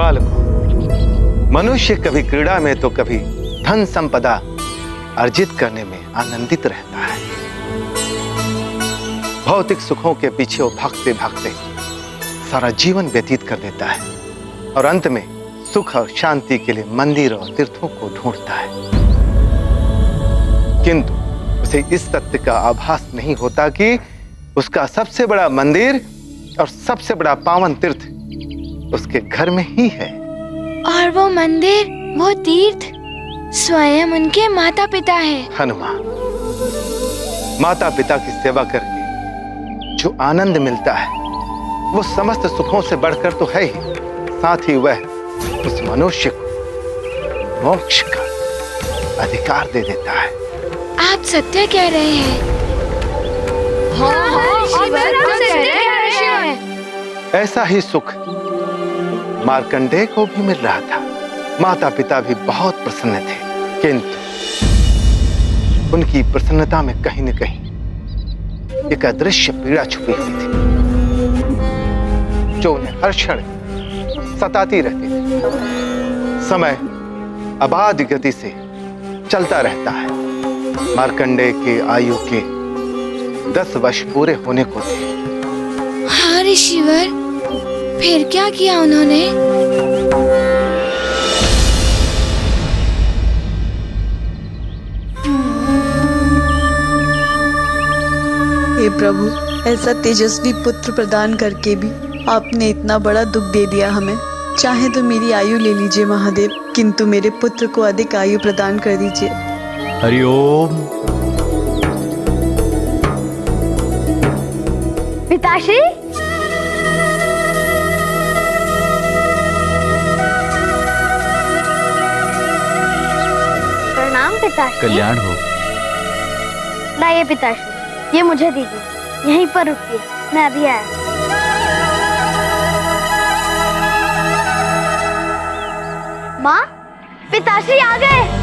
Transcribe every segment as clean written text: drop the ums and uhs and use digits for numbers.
बालकों, मनुष्य कभी क्रीड़ा में तो कभी धन संपदा अर्जित करने में आनंदित रहता है। भौतिक सुखों के पीछे वो भागते भागते सारा जीवन व्यतीत कर देता है और अंत में सुख और शांति के लिए मंदिर और तीर्थों को ढूंढता है, किंतु उसे इस सत्य का आभास नहीं होता कि उसका सबसे बड़ा मंदिर और सबसे बड़ा पावन तीर्थ उसके घर में ही है। और वो मंदिर, वो तीर्थ स्वयं उनके माता पिता है। हनुमान, माता पिता की सेवा करके जो आनंद मिलता है वो समस्त सुखों से बढ़कर तो है ही, साथ ही वह उस मनुष्य को मोक्ष का अधिकार दे देता है। आप सत्य कह रहे हैं। ऐसा ही सुख मार्कंडेय को भी मिल रहा था। माता पिता भी बहुत प्रसन्न थे, किंतु उनकी प्रसन्नता में कहीं न कहीं एक अदृश्य पीड़ा छुपी हुई थी जो उन्हें हर क्षण सताती रहती थी। समय अबाध गति से चलता रहता है। मार्कंडेय के आयु के 10 वर्ष पूरे होने को थे। हाँ ऋषिवर, फिर क्या किया उन्होंने? हे प्रभु, ऐसा तेजस्वी पुत्र प्रदान करके भी आपने इतना बड़ा दुख दे दिया हमें। चाहे तो मेरी आयु ले लीजिए महादेव, किंतु मेरे पुत्र को अधिक आयु प्रदान कर दीजिए। हरिओम। पिताश्री, प्रणाम पिताश्री। कल्याण हो। लाइए पिताश्री, ये मुझे दीजिए। यहीं पर रुकिए, मैं अभी आया। माँ, पिताश्री आ गए।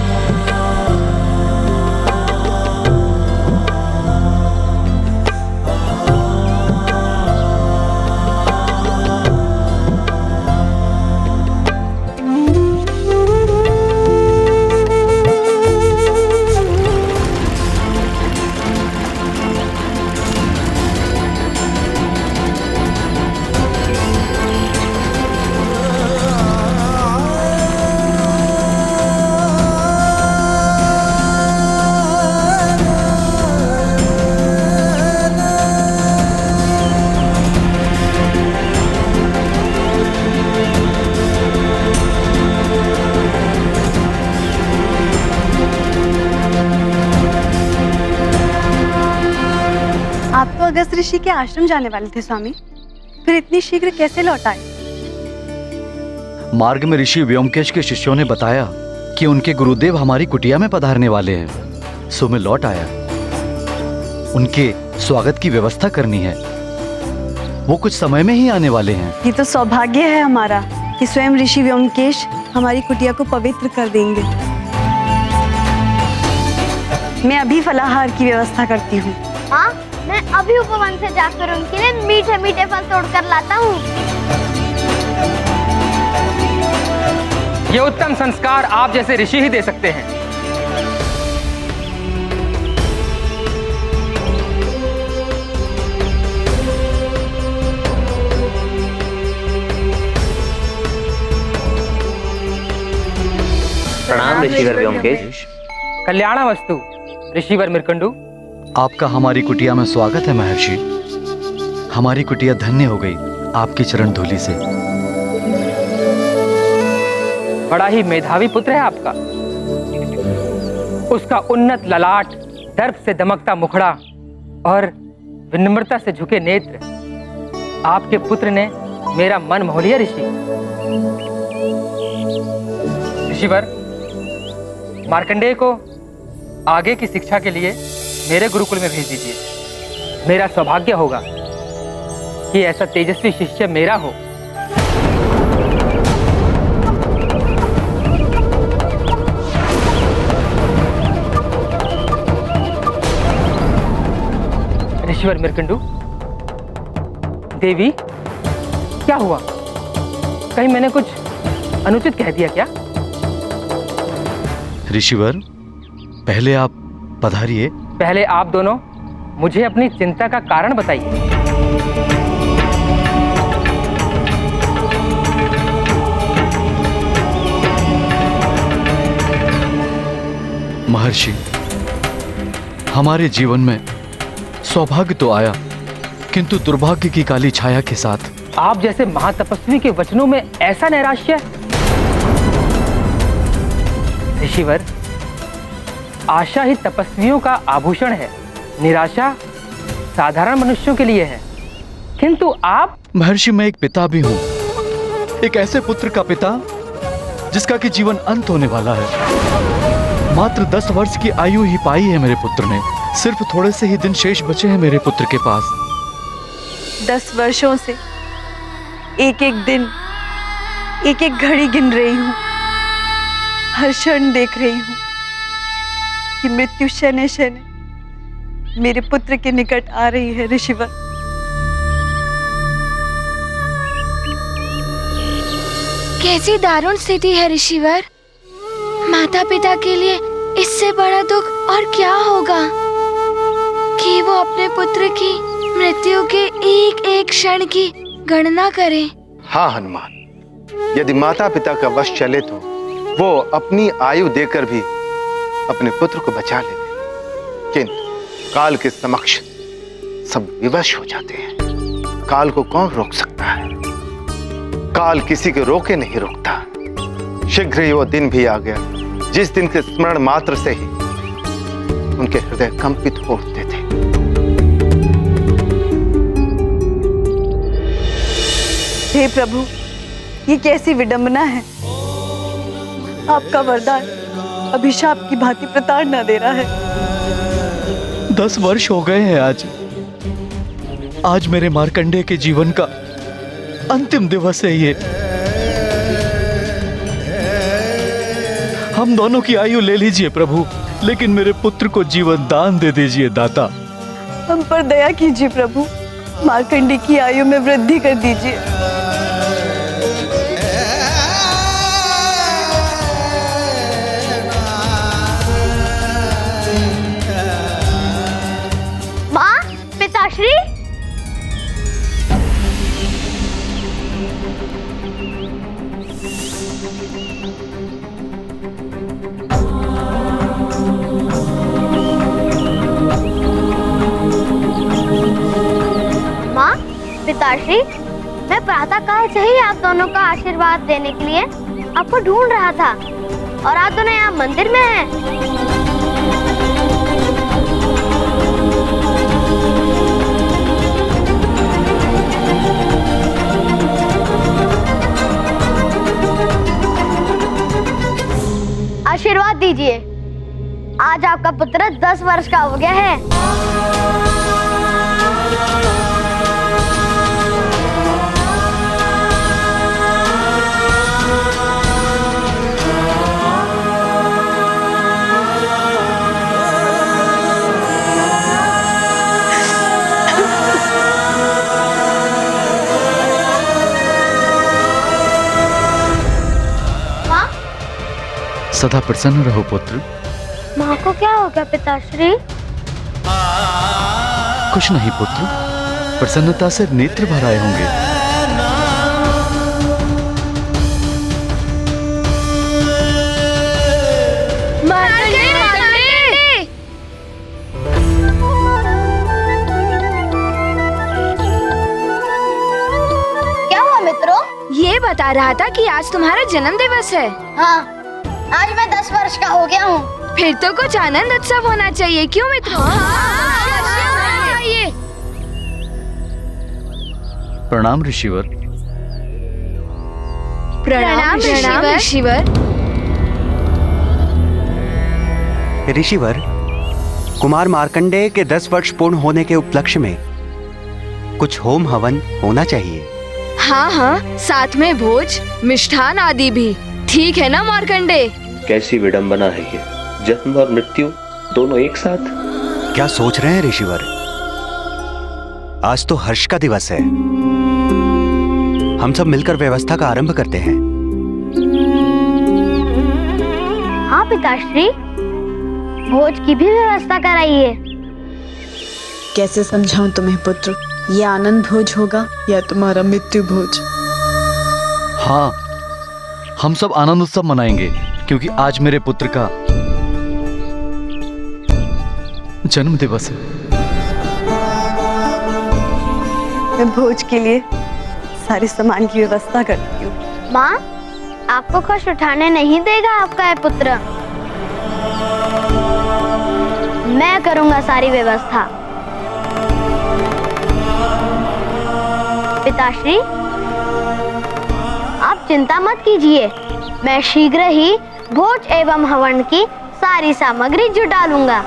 आप तो अगस्त ऋषि के आश्रम जाने वाले थे स्वामी, फिर इतनी शीघ्र कैसे लौट आए? मार्ग में ऋषि व्योमकेश के शिष्यों ने बताया कि उनके गुरुदेव हमारी कुटिया में पधारने वाले हैं, सो मैं लौट आया। उनके स्वागत की व्यवस्था करनी है, वो कुछ समय में ही आने वाले हैं। ये तो सौभाग्य है हमारा कि स्वयं ऋषि व्योमकेश हमारी कुटिया को पवित्र कर देंगे। मैं अभी फलाहार की व्यवस्था करती हूँ। हाँ, मैं अभी उपवन से जाकर उनके लिए मीठे मीठे फल तोड़कर लाता हूँ। ये उत्तम संस्कार आप जैसे ऋषि ही दे सकते हैं। प्रणाम ऋषिवर व्योमकेश। कल्याणावस्तु ऋषिवर मृकंडू। आपका हमारी कुटिया में स्वागत है महर्षि। हमारी कुटिया धन्य हो गई आपकी चरण धूलि से। बड़ा ही मेधावी पुत्र है आपका। उसका उन्नत ललाट, दर्प से दमकता मुखड़ा और विनम्रता से झुके नेत्र, आपके पुत्र ने मेरा मन मोह लिया ऋषि। ऋषिवर, मार्कंडेय को आगे की शिक्षा के लिए मेरे गुरुकुल में भेज दीजिए। मेरा सौभाग्य होगा कि ऐसा तेजस्वी शिष्य मेरा हो। ऋषिवर मृकंडू, देवी क्या हुआ? कहीं मैंने कुछ अनुचित कह दिया क्या? ऋषिवर, पहले आप पधारिए। पहले आप दोनों मुझे अपनी चिंता का कारण बताइए। महर्षि, हमारे जीवन में सौभाग्य तो आया, किंतु दुर्भाग्य की काली छाया के साथ। आप जैसे महातपस्वी के वचनों में ऐसा नैराश्य? ऋषिवर, आशा ही तपस्वियों का आभूषण है, निराशा साधारण मनुष्यों के लिए है। किंतु आप? महर्षि, मैं एक पिता भी हूं, एक ऐसे पुत्र का पिता जिसका कि जीवन अंत होने वाला है। मात्र 10 वर्ष की आयु ही पाई है मेरे पुत्र ने। सिर्फ थोड़े से ही दिन शेष बचे हैं मेरे पुत्र के पास। 10 वर्षों से एक एक दिन, एक एक घड़ी गिन रही हूँ। हर क्षण देख रही हूँ कि मृत्यु शनै शनै मेरे पुत्र के निकट आ रही है। ऋषिवर, कैसी दारुण स्थिति है ऋषिवर। माता पिता के लिए इससे बड़ा दुख और क्या होगा कि वो अपने पुत्र की मृत्यु के एक एक क्षण की गणना करें। हाँ हनुमान, यदि माता पिता का वश चले तो वो अपनी आयु देकर भी अपने पुत्र को बचा लेते, किंतु काल के समक्ष सब विवश हो जाते हैं। काल को कौन रोक सकता है? काल किसी को रोके नहीं रोकता। शीघ्र ही वो दिन भी आ गया जिस दिन के स्मरण मात्र से ही उनके हृदय कंपित हो उठते थे। हे प्रभु, ये कैसी विडंबना है। आपका वरदान अभिशाप की भांति प्रताड़ना दे रहा है। 10 वर्ष हो गए हैं आज मेरे मार्कंडेय के जीवन का अंतिम दिवस है ये। हम दोनों की आयु ले लीजिए प्रभु, लेकिन मेरे पुत्र को जीवन दान दे दीजिए दाता। हम पर दया कीजिए प्रभु, मार्कंडेय की आयु में वृद्धि कर दीजिए। माँ, पिताश्री, पिताश्री, मैं प्रातःकाल से ही आप दोनों का आशीर्वाद देने के लिए आपको ढूंढ रहा था और आप दोनों यहाँ मंदिर में हैं। आशीर्वाद दीजिए, आज आपका पुत्र 10 वर्ष का हो गया है। सदा प्रसन्न रहो पुत्र। माँ को क्या होगा पिताश्री? कुछ नहीं पुत्र, प्रसन्नता से नेत्र भर आए होंगे। क्या हुआ मित्रों? ये बता रहा था कि आज तुम्हारा जन्म दिवस है। हाँ, आज मैं 10 वर्ष का हो गया हूँ। फिर तो कुछ आनंद उत्सव होना चाहिए, क्यों मित्रों? प्रणाम ऋषिवर। प्रणाम ऋषिवर। ऋषिवर, कुमार मार्कंडेय के 10 वर्ष पूर्ण होने के उपलक्ष्य में कुछ होम हवन होना चाहिए। हाँ हाँ, साथ में भोज, मिष्ठान आदि भी। ठीक है ना मार्कंडेय? कैसी विडंबना है ये, जन्म और मृत्यु दोनों एक साथ। क्या सोच रहे हैं ऋषिवर? आज तो हर्ष का दिवस है। हम सब मिलकर व्यवस्था का आरंभ करते हैं। पिताश्री, भोज की भी व्यवस्था कराइए। कैसे समझाऊं तुम्हें पुत्र, ये आनंद भोज होगा या तुम्हारा मृत्यु भोज? हाँ, हम सब आनंद उत्सव मनाएंगे क्योंकि आज मेरे पुत्र का जन्म दिवस है। मैं भोज के लिए सारे सामान की व्यवस्था करती हूँ। माँ, आपको कष्ट उठाने नहीं देगा आपका ये पुत्र। मैं करूंगा सारी व्यवस्था। पिताश्री, आप चिंता मत कीजिए, मैं शीघ्र ही भोज एवं हवन की सारी सामग्री जुटा लूंगा।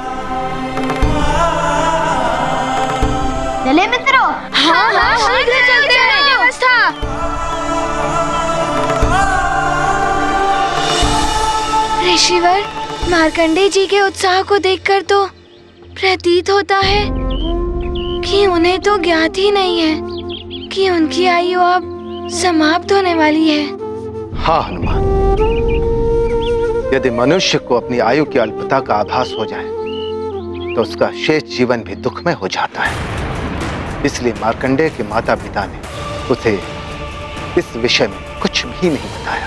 चले मित्रों। हाँ हाँ, शीघ्र चलते हैं। व्यवस्था। ऋषिवर, मार्कंडेय जी के उत्साह को देखकर तो प्रतीत होता है कि उन्हें तो ज्ञात ही नहीं है कि उनकी आयु अब समाप्त होने वाली है। हाँ हनुमान, यदि मनुष्य को अपनी आयु की अल्पता का आभास हो जाए तो उसका शेष जीवन भी दुखमय हो जाता है। इसलिए मार्कंडेय के माता पिता ने उसे इस विषय में कुछ भी नहीं बताया।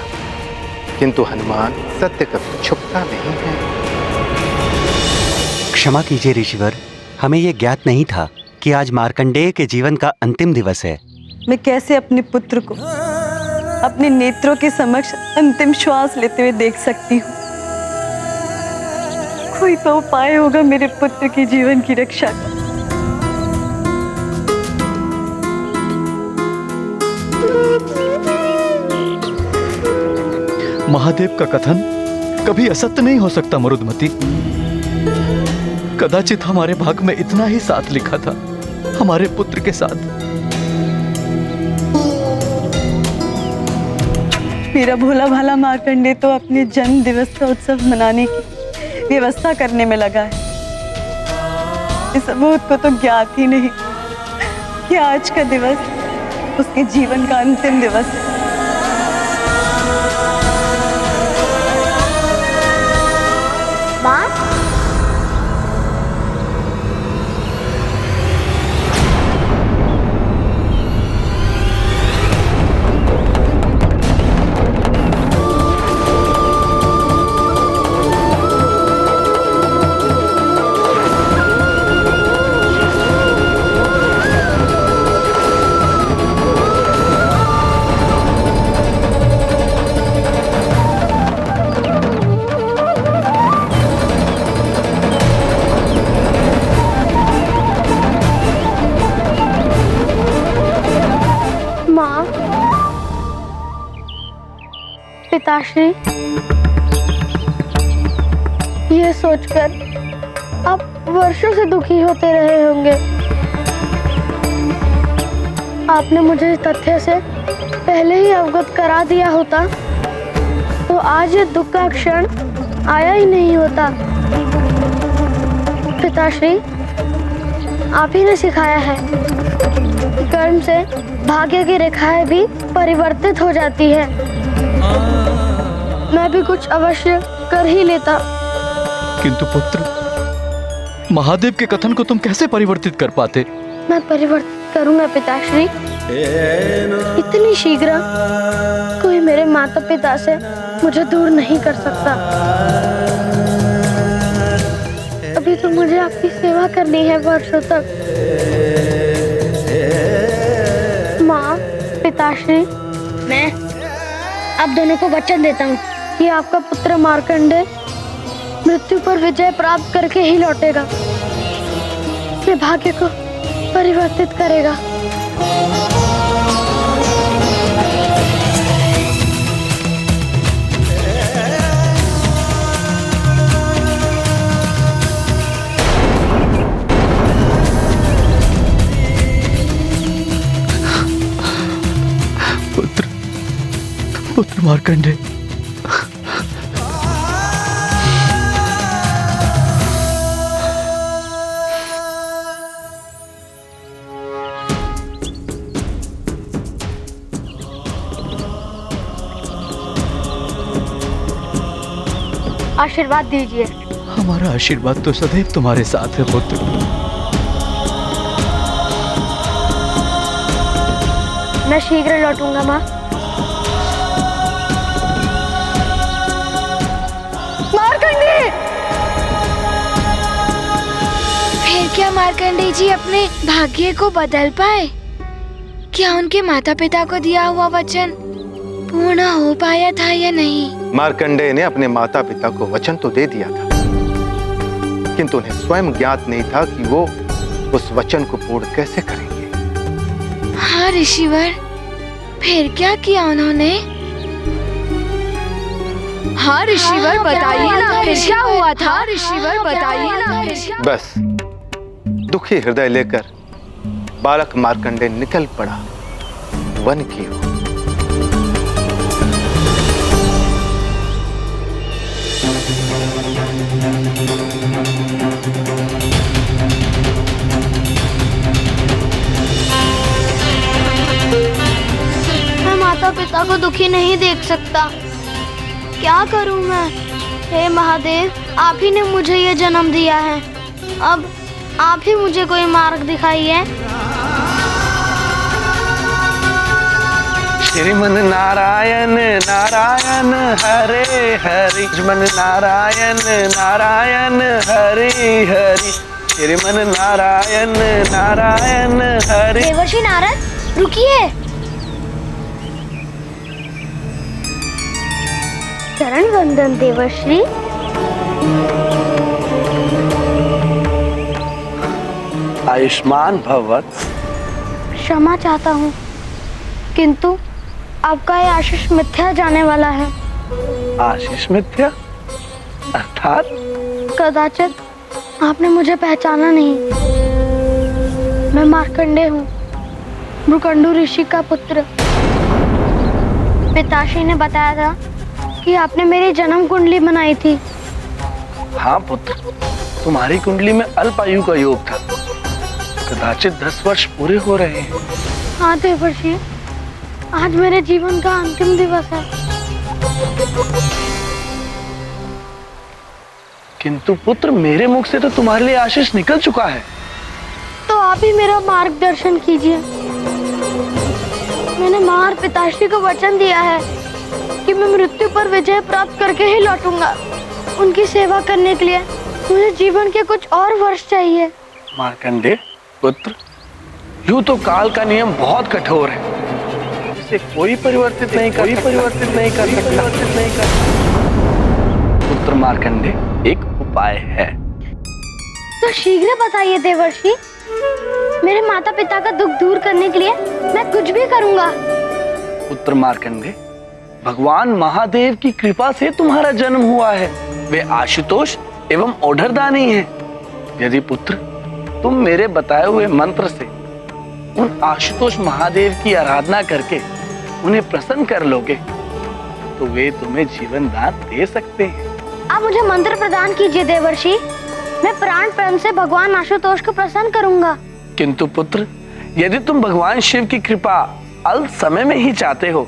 किंतु हनुमान, सत्य कभी छुपता नहीं है। क्षमा कीजिए ऋषिवर, हमें यह ज्ञात नहीं था कि आज मार्कंडेय के जीवन का अंतिम दिवस है। मैं कैसे अपने पुत्र को अपने नेत्रों के समक्ष अंतिम श्वास लेते हुए देख सकती हूँ? कोई तो उपाय होगा मेरे पुत्र के जीवन की रक्षा का। महादेव का कथन कभी असत्य नहीं हो सकता मरुदमती। कदाचित हमारे भाग में इतना ही साथ लिखा था हमारे पुत्र के साथ। मेरा भोला भाला मार्कंडेय तो अपने जन्म दिवस का उत्सव मनाने की व्यवस्था करने में लगा है। इस अबोध को तो ज्ञात ही नहीं कि आज का दिवस उसके जीवन का अंतिम दिवस है। माँ, पिताश्री, ये सोचकर आप वर्षों से दुखी होते रहे होंगे। आपने मुझे इस तथ्य से पहले ही अवगत करा दिया होता तो आज ये दुख का क्षण आया ही नहीं होता। पिताश्री, आप ही ने सिखाया है, कर्म से भाग्य की रेखाएं भी परिवर्तित हो जाती है। मैं भी कुछ अवश्य कर ही लेता। किंतु पुत्र, महादेव के कथन को तुम कैसे परिवर्तित कर पाते? मैं परिवर्तित करूंगा पिताश्री। इतनी शीघ्र कोई मेरे माता पिता से मुझे दूर नहीं कर सकता। अभी तो मुझे आपकी सेवा करनी है वर्षों तक। माँ, पिताश्री, मैं आप दोनों को वचन देता हूँ कि आपका पुत्र मार्कंडेय मृत्यु पर विजय प्राप्त करके ही लौटेगा। अपने भाग्य को परिवर्तित करेगा। पुत्र मार्कंडेय, आशीर्वाद दीजिए। हमारा आशीर्वाद तो सदैव तुम्हारे साथ है पुत्र। मैं शीघ्र लौटूंगा माँ। मार्कंडे! फिर क्या मार्कंडे जी अपने भाग्य को बदल पाए? क्या उनके माता पिता को दिया हुआ वचन पूर्ण हो पाया था या नहीं? मार्कंडेय ने अपने माता पिता को वचन तो दे दिया था, किंतु उन्हें स्वयं ज्ञात नहीं था कि वो उस वचन को पूर्ण कैसे करेंगे। हाँ ऋषिवर, फिर क्या किया उन्होंने? हाँ ऋषिवर, बताइए ना फिर क्या हुआ था? ऋषिवर बताइए ना। बस दुखी हृदय लेकर बालक मार्कंडेय निकल पड़ा वन की ओर। मैं माता पिता को दुखी नहीं देख सकता। क्या करूं मैं? हे महादेव, आप ही ने मुझे ये जन्म दिया है। अब आप ही मुझे कोई मार्ग दिखाइए। श्रीमन नारायण नारायण हरे हरि, श्रीमन नारायण नारायण हरे हरि, श्रीमन नारायण नारायण हरे। देवर्षि नारद, रुकिए। चरण वंदन देवर्षि। आयुष्मान भवत। क्षमा चाहता हूँ, किंतु आपका ये आशीष मिथ्या जाने वाला है। आशीष मिथ्या अर्थात? कदाचित आपने मुझे पहचाना नहीं। मैं मार्कंडेय हूँ, मृकंडू ऋषि का पुत्र। पिताश्री ने बताया था कि आपने मेरी जन्म कुंडली बनाई थी। हाँ पुत्र, तुम्हारी कुंडली में अल्प आयु का योग था। कदाचित 10 वर्ष पूरे हो रहे हैं। हाँ देवर्षि, आज मेरे जीवन का अंतिम दिवस है। किंतु पुत्र, मेरे मुख से तो तुम्हारे लिए आशीष निकल चुका है। तो आप ही मेरा मार्गदर्शन कीजिए। मैंने माँ और पिताश्री को वचन दिया है कि मैं मृत्यु पर विजय प्राप्त करके ही लौटूंगा। उनकी सेवा करने के लिए मुझे जीवन के कुछ और वर्ष चाहिए। मार्कंडेय पुत्र, यूं तो काल का नियम बहुत कठोर है, इसे कोई परिवर्तित नहीं कर सकता। पुत्र मार्कंडेय, एक उपाय है। तो शीघ्र बताइए देवर्षि। मेरे माता पिता का दुख दूर करने के लिए मैं कुछ भी करूंगा। पुत्र मार्कंडेय, भगवान महादेव की कृपा से तुम्हारा जन्म हुआ है। वे आशुतोष एवं ओढ़रदानी हैं। यदि पुत्र तुम मेरे बताए हुए मंत्र से उन आशुतोष महादेव की आराधना करके उन्हें प्रसन्न कर लोगे, तो वे तुम्हें जीवन दान दे सकते हैं। आप मुझे मंत्र प्रदान कीजिए देवर्षि। मैं प्राण प्रण से भगवान आशुतोष को प्रसन्न करूंगा। किंतु पुत्र, यदि तुम भगवान शिव की कृपा अल्प समय में ही चाहते हो,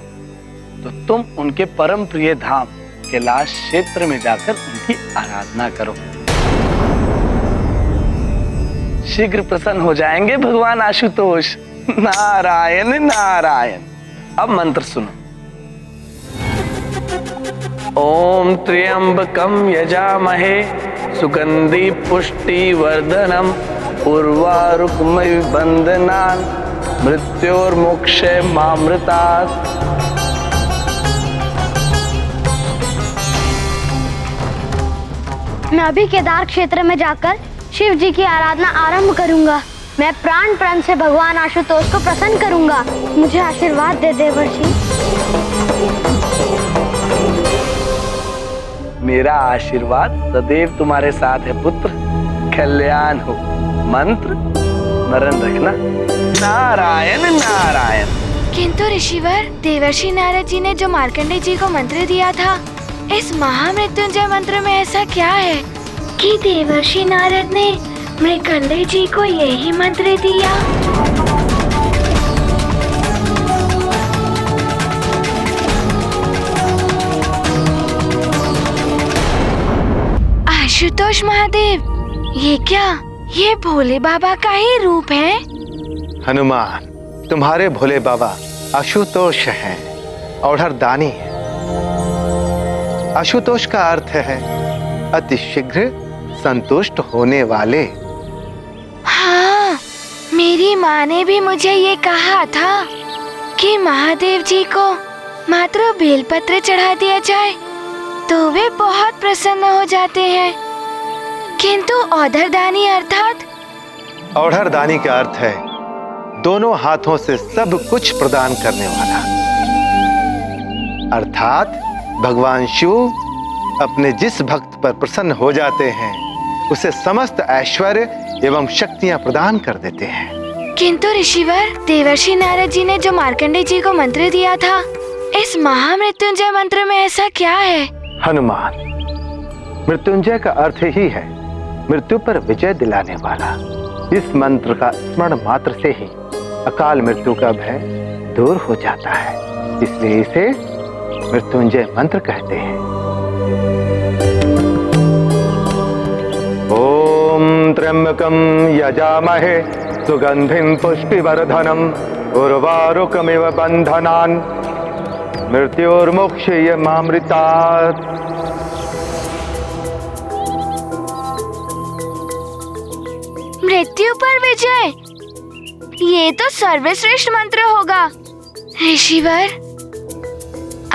तो तुम उनके परम प्रिय धाम कैलाश क्षेत्र में जाकर उनकी आराधना करो। शीघ्र प्रसन्न हो जाएंगे भगवान आशुतोष। नारायण नारायण। अब मंत्र सुनो। ओम त्र्यंबकम यजामहे सुगंधि पुष्टि वर्धनम उर्वारुकमय बंधनान मृत्योर्मोक्षे मामृतात्। मैं अभी केदार क्षेत्र में जाकर शिव जी की आराधना आरंभ करूंगा। मैं प्राण प्रण से भगवान आशुतोष को प्रसन्न करूंगा। मुझे आशीर्वाद दे देवर्षि। मेरा आशीर्वाद सदैव तुम्हारे साथ है पुत्र। कल्याण हो। मंत्र स्मरण रखना। नारायण नारायण। किंतु ऋषिवर, देवर्षि नारद जी ने जो मार्कंडेय जी को मंत्र दिया था, इस महामृत्युंजय मंत्र में ऐसा क्या है कि देवर्षि नारद ने मार्कंडेय जी को यही मंत्र दिया? आशुतोष महादेव, ये क्या? ये भोले बाबा का ही रूप है? हनुमान, तुम्हारे भोले बाबा आशुतोष हैं, औढ़र दानी है। आशुतोष का अर्थ है अति शीघ्र संतुष्ट होने वाले। हाँ, मेरी माँ ने भी मुझे ये कहा था कि महादेव जी को मात्र बेलपत्र चढ़ा दिया जाए तो वे बहुत प्रसन्न हो जाते हैं, किंतु औढ़रदानी अर्थात? औढ़रदानी का अर्थ है दोनों हाथों से सब कुछ प्रदान करने वाला, अर्थात भगवान शिव अपने जिस भक्त पर प्रसन्न हो जाते हैं उसे समस्त ऐश्वर्य एवं शक्तियां प्रदान कर देते हैं। किंतु ऋषिवर, देवर्षि नारद जी ने जो मार्कंडेय जी को मंत्र दिया था, इस महामृत्युंजय मंत्र में ऐसा क्या है? हनुमान, मृत्युंजय का अर्थ ही है मृत्यु पर विजय दिलाने वाला। इस मंत्र का स्मरण मात्र से ही अकाल मृत्यु का भय दूर हो जाता है, इसलिए इसे मृत्युंजय मंत्र कहते हैं। ओम त्र्यंबकम यजामहे सुगंधिम पुष्टिवर्धनम उर्वारुकमिव बंधनान मृत्युर्मुक्षयमामृतात्। मृत्यु पर विजय, ये तो सर्वश्रेष्ठ मंत्र होगा। ऋषिवर,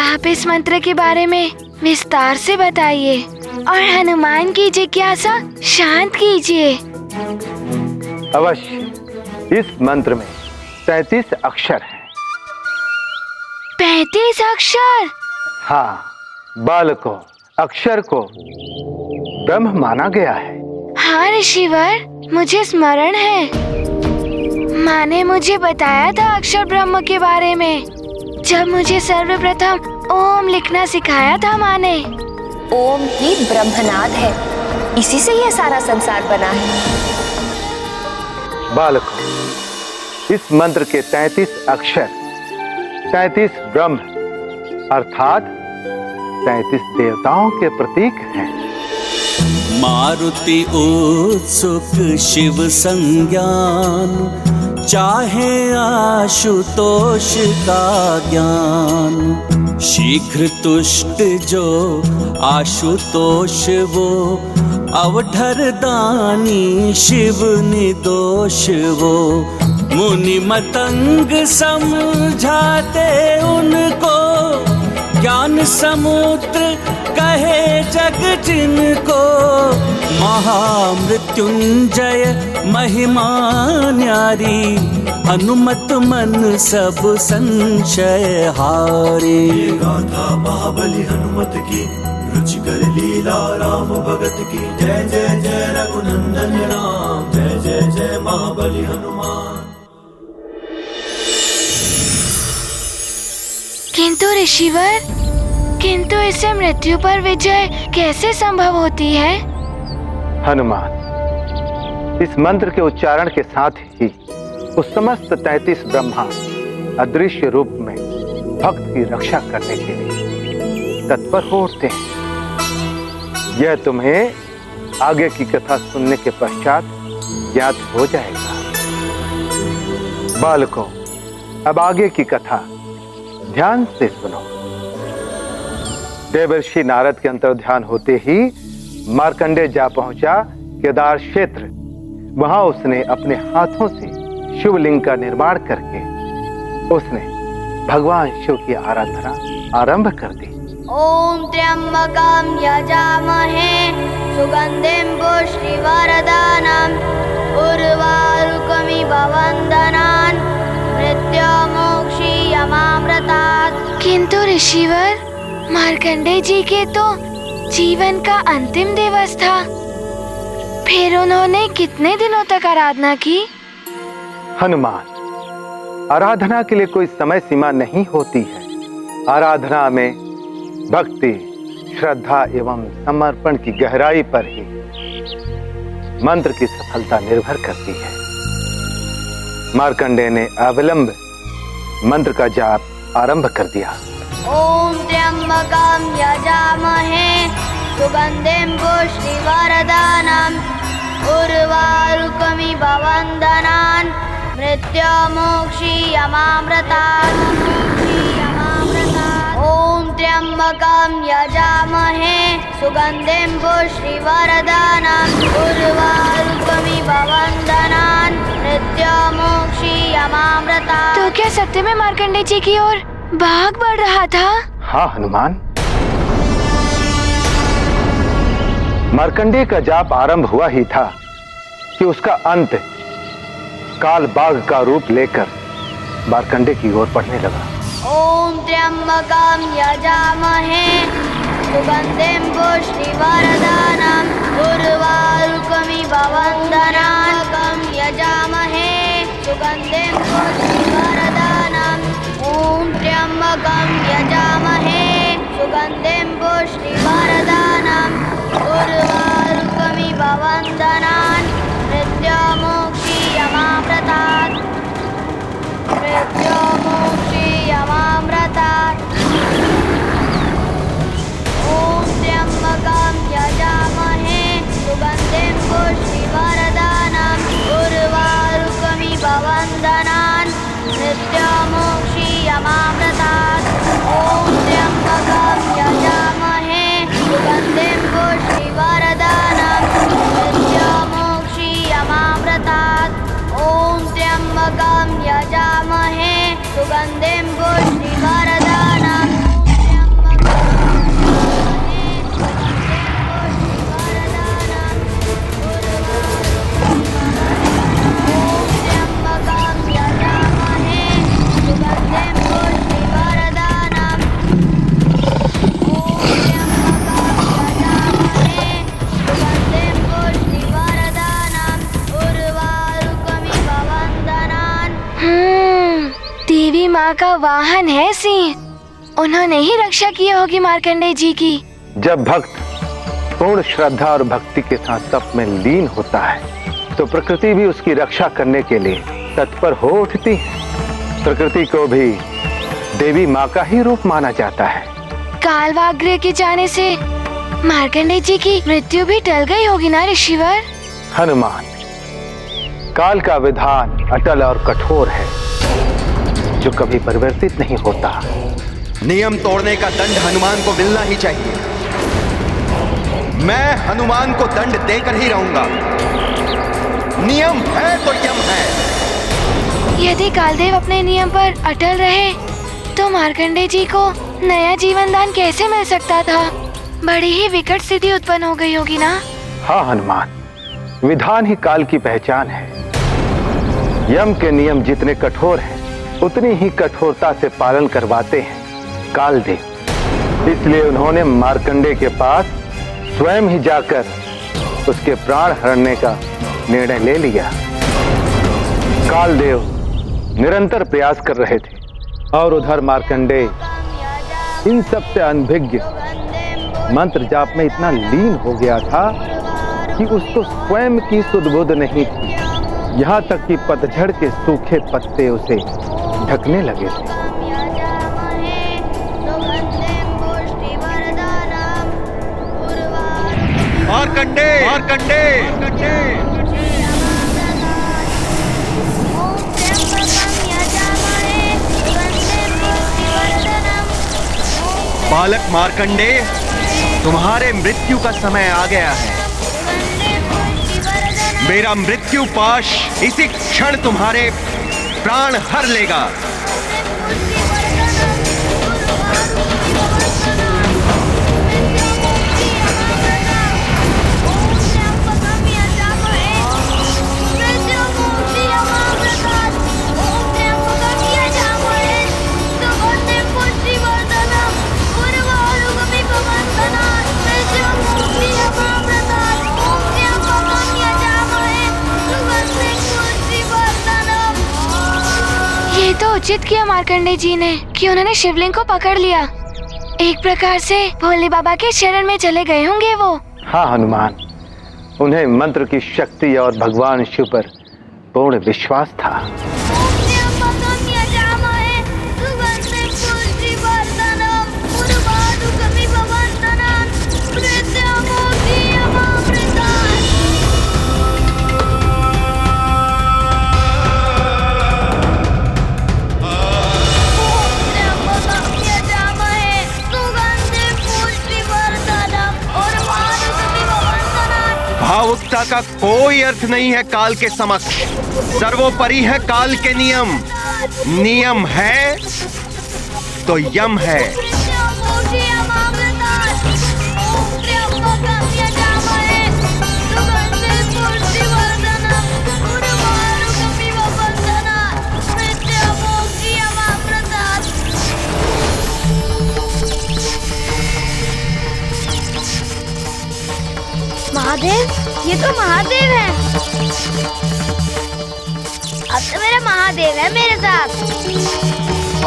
आप इस मंत्र के बारे में विस्तार से बताइए और हनुमान की जिज्ञासा शांत कीजिए। अवश्य। इस मंत्र में 33 अक्षर हैं। 35 अक्षर? हाँ, बाल को, अक्षर को ब्रह्म माना गया है। हाँ ऋषिवर, मुझे स्मरण है, माँ ने मुझे बताया था अक्षर ब्रह्म के बारे में, जब मुझे सर्वप्रथम ओम लिखना सिखाया था माँ ने। ओम ही ब्रह्मनाद है, इसी से यह सारा संसार बना है। बालकों, इस मंत्र के 33 अक्षर 33 ब्रह्म अर्थात 33 देवताओं के प्रतीक हैं। मारुति उत्सुक शिव संज्ञान, चाहे आशुतोष का ज्ञान। शीघ्र तुष्ट जो आशुतोष वो, अवधर दानी शिव निर्दोष वो। मुनि मतंग समझाते उनको, ज्ञान समुद्र कहे जग जिनको। महामृत्युंजय महिमा न्यारी, हनुमत मन सब संशय हारे। गाथा महाबली हनुमत की, रुचिकर लीला राम भगत की। जय जय जय रघुनंदन राम, जय जय जय महाबली हनुमान। किंतु ऋषिवर, किंतु इससे मृत्यु पर विजय कैसे संभव होती है? हनुमान, इस मंत्र के उच्चारण के साथ ही उस समस्त 33 ब्रह्मा अदृश्य रूप में भक्त की रक्षा करने के लिए तत्पर हो उठते हैं। यह तुम्हें आगे की कथा सुनने के पश्चात ज्ञात हो जाएगा। बालकों, अब आगे की कथा ध्यान से सुनो। देवर्षि नारद के अंतर्ध्यान होते ही मार्कंडेय जा पहुंचा केदार क्षेत्र। वहां उसने अपने हाथों से शिवलिंग का निर्माण करके उसने भगवान शिव की आराधना आरंभ कर दी। ओम त्र्यंबकम यजामहे सुगंधिम पुष्टिवर्धनम उर्वारुकमिव बंधनान् मृत्युर्मुक्षयमामृतात्। किंतु ऋषिवर, मार्कंडेय जी के तो जीवन का अंतिम दिवस था, फिर उन्होंने कितने दिनों तक आराधना की? हनुमान, आराधना के लिए कोई समय सीमा नहीं होती है। आराधना में भक्ति, श्रद्धा एवं समर्पण की गहराई पर ही मंत्र की सफलता निर्भर करती है। मार्कंडेय ने अविलंब मंत्र का जाप आरंभ कर दिया। ओम त्र्यंबकम यजामहे सुगन्धिं पुष्टिवर्धनम् उर्वारुकमिव वन्दनान् मृत्युमोक्षीयमामृतात् ॐ त्र्यम्बकं यजामहे सुगन्धिं पुष्टिवर्धनम् उर्वारुकमिव वन्दनान् मृत्युमोक्षीयमामृतात्। तो क्या सत्य में मार्कंडेय जी की ओर भाग बढ़ रहा था? हाँ हनुमान, मार्कंडेय का जाप आरंभ हुआ ही था कि उसका अंत काल बाघ का रूप लेकर मार्कंडेय की ओर बढ़ने लगा। ॐ त्र्यम्बकं यजामहे सुगन्धिं पुष्टिवर्धनम् उर्वारुकमिव वन्दनान् यजामहे सुगन्धिं पुष्टिवर्धनम् ॐ त्र्यम्बकं यजामहे सुगन्धिं पुष्टिवर्धनम् उर्वारुकमिव वन्दनान् मृत्युमोक्षीयमामृतात् मृत्युमोक्षीयमामृतात् ॐ त्र्यम्बकं यजामहे सुगन्धिं पुष्टिवर्धनम् उर्वारुकमिव वन्दनान् मृत्युमोक्षीयमामृतात् ॐ त्र्यम्बकं यजामहे सुगन्धिं पुष्टिवर्धनम् मृत्युमोक्षीयमामृतात् ॐ त्र्यम्बकं यजामहे सुगन्धिं पुष्टिवर्धनम् देवी माँ का वाहन है सिंह, उन्होंने ही रक्षा की होगी मार्कंडेय जी की। जब भक्त पूर्ण श्रद्धा और भक्ति के साथ तप में लीन होता है तो प्रकृति भी उसकी रक्षा करने के लिए तत्पर हो उठती है। प्रकृति को भी देवी माँ का ही रूप माना जाता है। कालवाग्र के जाने से मार्कंडेय जी की मृत्यु भी टल गई होगी ना ऋषिवर? हनुमान, काल का विधान अटल और कठोर है जो कभी परिवर्तित नहीं होता। नियम तोड़ने का दंड हनुमान को मिलना ही चाहिए। मैं हनुमान को दंड देकर ही रहूंगा। नियम है तो यम है। यदि कालदेव अपने नियम पर अटल रहे तो मार्कंडेय जी को नया जीवन दान कैसे मिल सकता था? बड़ी ही विकट स्थिति उत्पन्न हो गई होगी ना? हाँ हनुमान, विधान ही काल की पहचान है। यम के नियम जितने कठोर हैं उतनी ही कठोरता से पालन करवाते हैं कालदेव। इसलिए उन्होंने मार्कंडेय के पास स्वयं ही जाकर उसके प्राण हरने का निर्णय ले लिया। कालदेव निरंतर प्रयास कर रहे थे और उधर मार्कंडेय इन सब से अनभिज्ञ मंत्र जाप में इतना लीन हो गया था कि उसको स्वयं की सुध-बुध नहीं थी। यहाँ तक कि पतझड़ के सूखे पत्ते उसे ढकने लगे थे। मार्कंडेय, मार्कंडेय, बालक मार्कंडेय, तुम्हारे मृत्यु का समय आ गया है। मेरा मृत्यु पाश इसी क्षण तुम्हारे प्राण हर लेगा। ये तो उचित किया मार्कंडेय जी ने कि उन्होंने शिवलिंग को पकड़ लिया। एक प्रकार से भोले बाबा के शरण में चले गए होंगे वो। हाँ हनुमान, उन्हें मंत्र की शक्ति और भगवान शिव पर पूर्ण विश्वास था। भावुकता का कोई अर्थ नहीं है काल के समक्ष। सर्वोपरि है काल के नियम। नियम है तो यम है। महादेव, ये तो महादेव है। अब तो मेरा महादेव है मेरे साथ।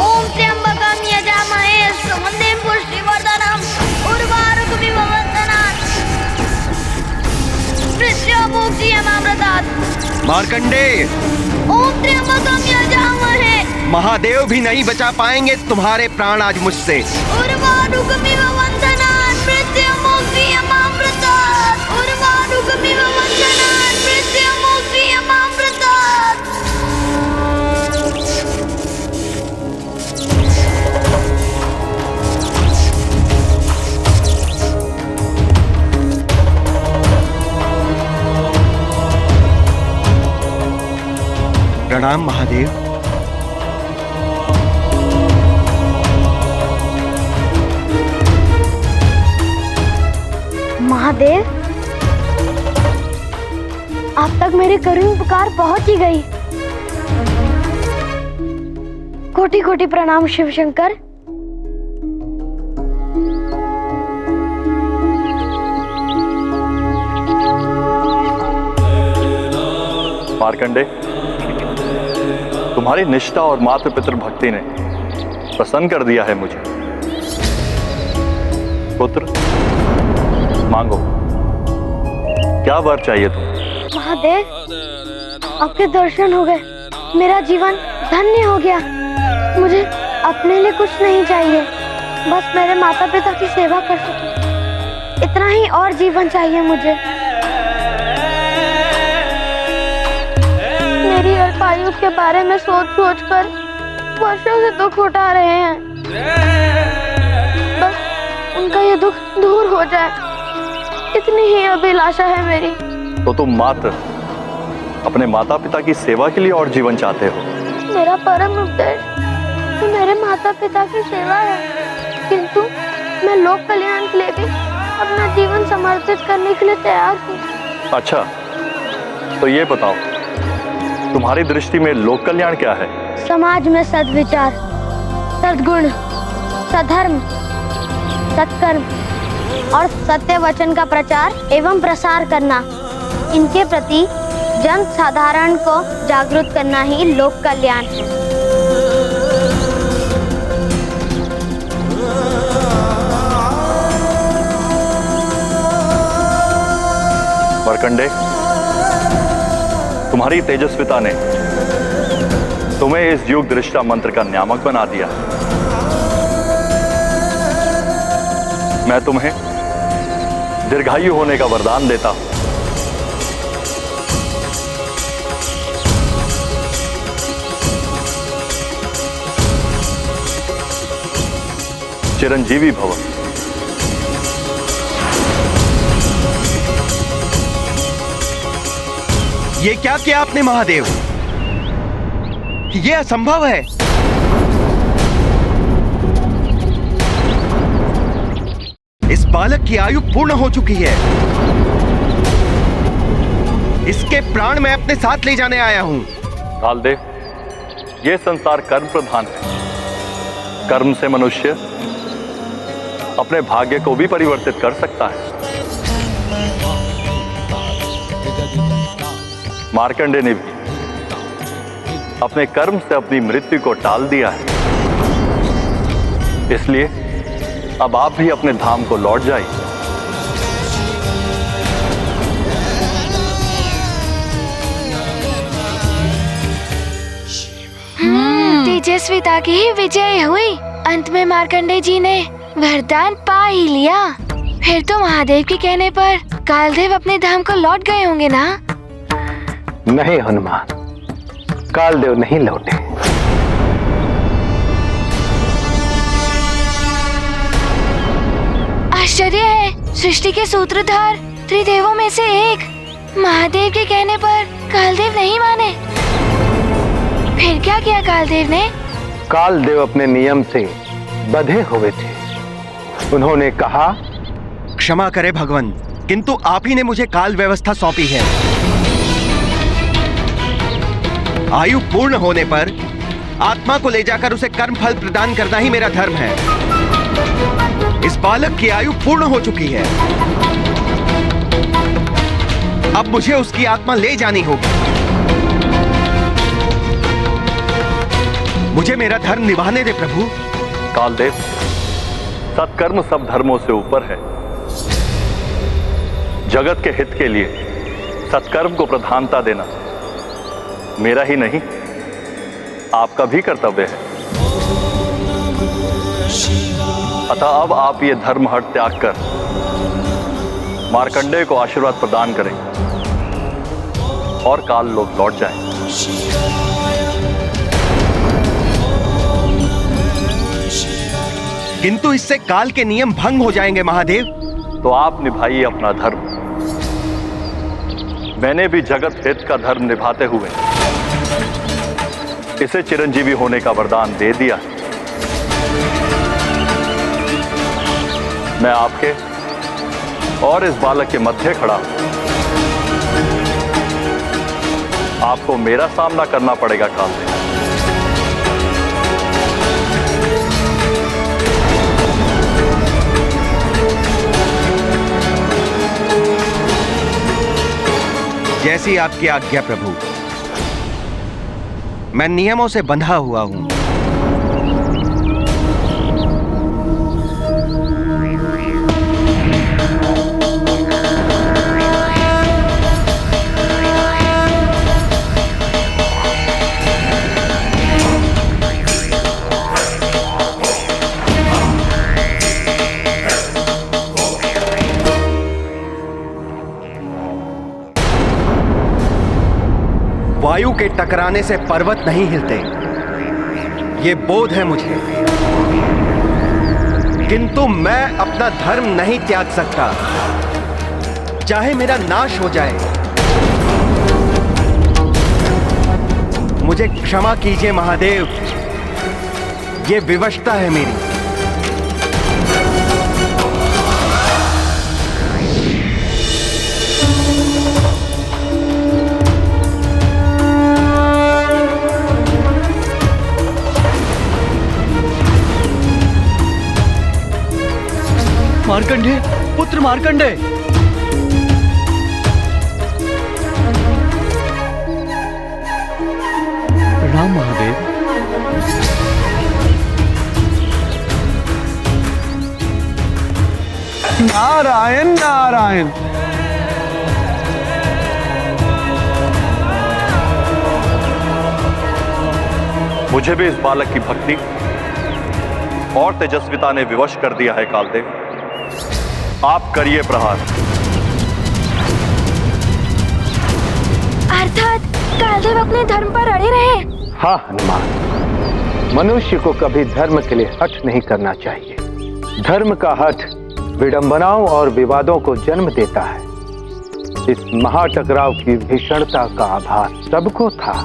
ओम त्र्यंबकम यजामहे सुगंधिं पुष्टिवर्धनम् उर्वारुकमिव वन्दनात् मृत्युमुक्षीयमामृतात्। मार्कंडेय, ओम त्र्यंबकम यजामहे। महादेव भी नहीं बचा पाएंगे तुम्हारे प्राण आज मुझसे। उर्वारुकमिव वन्दनात् मृत्युमुक्षीयमामृतात्। उर्वारुकमिव वन्दनात् मृत्युमुक्षीयमामृतात्। प्रणाम महादेव। महादेव, आप तक मेरी करुण पुकार पहुंच ही गई। कोटि कोटि प्रणाम शिव शंकर। मार्कंडेय, तुम्हारी निष्ठा और मातृ पितृ भक्ति ने प्रसन्न कर दिया है मुझे। पुत्र, मांगो, क्या वर चाहिए तुम? महादेव, आपके दर्शन हो गए, मेरा जीवन धन्य हो गया। मुझे अपने लिए कुछ नहीं चाहिए, बस मेरे माता पिता की सेवा कर सकूं, इतना ही और जीवन चाहिए मुझे। मेरी अल्पायु के बारे में सोच सोच कर वर्षों से दुख उठा रहे हैं। बस उनका ये दुख दूर हो जाए, इतनी ही अभिलाषा है मेरी। तो तुम मात्र अपने माता पिता की सेवा के लिए और जीवन चाहते हो? मेरा परम उद्देश्य तो मेरे माता पिता की सेवा है, किंतु मैं लोक कल्याण के लिए भी अपना जीवन समर्पित करने के लिए तैयार हूँ। अच्छा, तो ये बताओ, तुम्हारी दृष्टि में लोक कल्याण क्या है? समाज में सद्विचार, सद्गुण, सद्धर्म, सत्कर्म और सत्य वचन का प्रचार एवं प्रसार करना, इनके प्रति जन साधारण को जागरूक करना ही लोक कल्याण है। मार्कंडेय, तुम्हारी तेजस्विता ने तुम्हें इस युग दृष्टा मंत्र का नियामक बना दिया। मैं तुम्हें दीर्घायु होने का वरदान देता हूं। चिरंजीवी भव। ये क्या किया आपने महादेव? ये असंभव है। इस बालक की आयु पूर्ण हो चुकी है। इसके प्राण मैं अपने साथ ले जाने आया हूं। कालदेव, ये संसार कर्म प्रधान है। कर्म से मनुष्य अपने भाग्य को भी परिवर्तित कर सकता है। मार्कंडेय ने भी अपने कर्म से अपनी मृत्यु को टाल दिया है, इसलिए अब आप भी अपने धाम को लौट जाइए। तेजस्विता की ही विजय हुई। अंत में मार्कंडेय जी ने वरदान पा ही लिया। फिर तो महादेव के कहने पर कालदेव अपने धाम को लौट गए होंगे ना? नहीं हनुमान, कालदेव नहीं लौटे। आश्चर्य है, सृष्टि के सूत्रधार त्रिदेवों में से एक महादेव के कहने पर कालदेव नहीं माने। फिर क्या किया कालदेव ने? कालदेव अपने नियम से बंधे हुए थे। उन्होंने कहा, क्षमा करे भगवान, किंतु आप ही ने मुझे काल व्यवस्था सौंपी है। आयु पूर्ण होने पर आत्मा को ले जाकर उसे कर्म फल प्रदान करना ही मेरा धर्म है। इस बालक की आयु पूर्ण हो चुकी है, अब मुझे उसकी आत्मा ले जानी होगी। मुझे मेरा धर्म निभाने दे प्रभु। कालदेव, सत्कर्म सब धर्मों से ऊपर है। जगत के हित के लिए सत्कर्म को प्रधानता देना मेरा ही नहीं, आपका भी कर्तव्य है। अतः अब आप ये धर्म हट त्याग कर मार्कंडेय को आशीर्वाद प्रदान करें और काल लोग लौट जाएं। किंतु इससे काल के नियम भंग हो जाएंगे महादेव। तो आप निभाइए अपना धर्म। मैंने भी जगत हित का धर्म निभाते हुए इसे चिरंजीवी होने का वरदान दे दिया। मैं आपके और इस बालक के मध्य खड़ा हूं। आपको मेरा सामना करना पड़ेगा कालदेव। जैसी आपकी आज्ञा प्रभु। मैं नियमों से बंधा हुआ हूं। वायु के टकराने से पर्वत नहीं हिलते, ये बोध है मुझे। किंतु मैं अपना धर्म नहीं त्याग सकता, चाहे मेरा नाश हो जाए। मुझे क्षमा कीजिए महादेव, ये विवशता है मेरी। मार्कंडेय, पुत्र मार्कंडेय। प्रणाम महादेव। नारायण नारायण। मुझे भी इस बालक की भक्ति और तेजस्विता ने विवश कर दिया है कालदेव। आप करिए प्रहार। अर्थात कालदेव अपने धर्म पर अड़े रहे। हाँ हनुमान, मनुष्य को कभी धर्म के लिए हठ नहीं करना चाहिए। धर्म का हठ विडंबनाओं और विवादों को जन्म देता है। इस महाटकराव की भीषणता का आभास सबको था,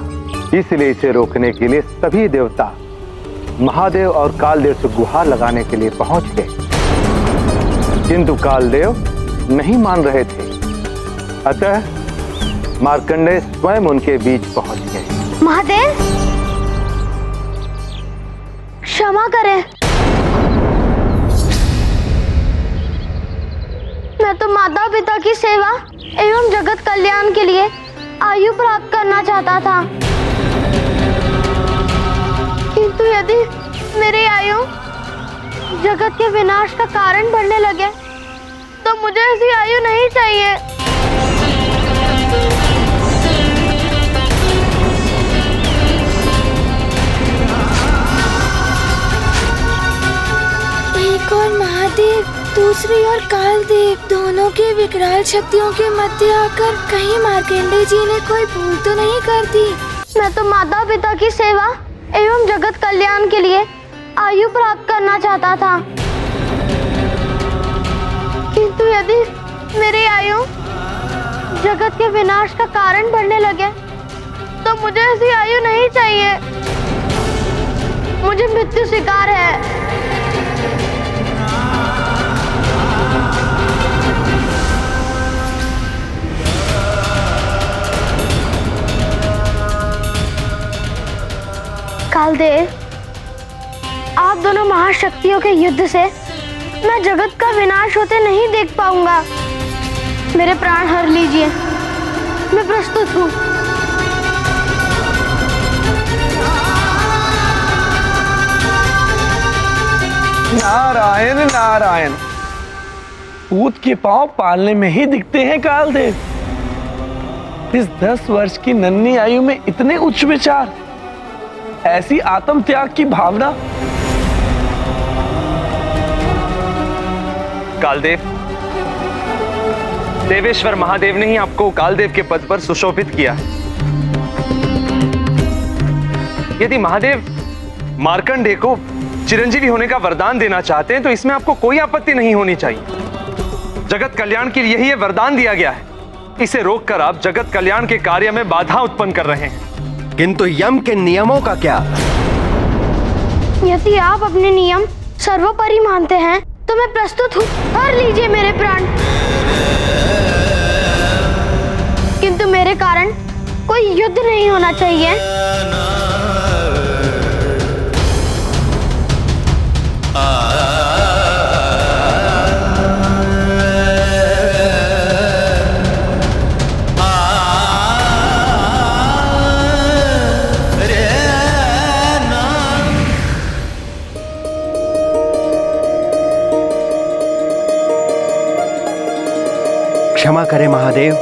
इसलिए इसे रोकने के लिए सभी देवता महादेव और कालदेव से गुहार लगाने के लिए पहुंच गए। किंतु कालदेव नहीं मान रहे थे, अतः मार्कंडेय स्वयं उनके बीच पहुंच गए। महादेव, क्षमा करें। मैं तो माता पिता की सेवा एवं जगत कल्याण के लिए आयु प्राप्त करना चाहता था, किंतु यदि मेरी आयु जगत के विनाश का कारण बनने लगे तो मुझे ऐसी आयु नहीं चाहिए। एक और महादेव, दूसरी ओर कालदेव, दोनों के विकराल शक्तियों के मध्य आकर कहीं मार्कंडेय जी ने कोई भूल तो नहीं कर दी। मैं तो माता पिता की सेवा एवं जगत कल्याण के लिए आयु प्राप्त करना चाहता था, किंतु यदि मेरी आयु जगत जगत के विनाश का कारण बनने लगे तो मुझे ऐसी आयु नहीं चाहिए। मुझे मृत्यु स्वीकार है। कालदेव, आप दोनों महाशक्तियों के युद्ध से मैं जगत का विनाश होते नहीं देख पाऊंगा। मेरे प्राण हर लीजिए, मैं प्रस्तुत हूँ। नारायण नारायण, पूत के पांव पालने में ही दिखते हैं कालदेव। इस 10 वर्ष की नन्ही आयु में इतने उच्च विचार, ऐसी आत्म त्याग की भावना। कालदेव, देवेश्वर महादेव ने ही आपको कालदेव के पद पर सुशोभित किया है। यदि महादेव मार्कंडेय को चिरंजीवी होने का वरदान देना चाहते हैं तो इसमें आपको कोई आपत्ति नहीं होनी चाहिए। जगत कल्याण के लिए ही यह वरदान दिया गया है। इसे रोककर आप जगत कल्याण के कार्य में बाधा उत्पन्न कर रहे हैं। किंतु यम के नियमों का क्या? यदि आप अपने नियम सर्वोपरि मानते हैं तो मैं प्रस्तुत हूँ। हर लीजिए मेरे प्राण। किंतु मेरे कारण कोई युद्ध नहीं होना चाहिए। क्षमा करें महादेव।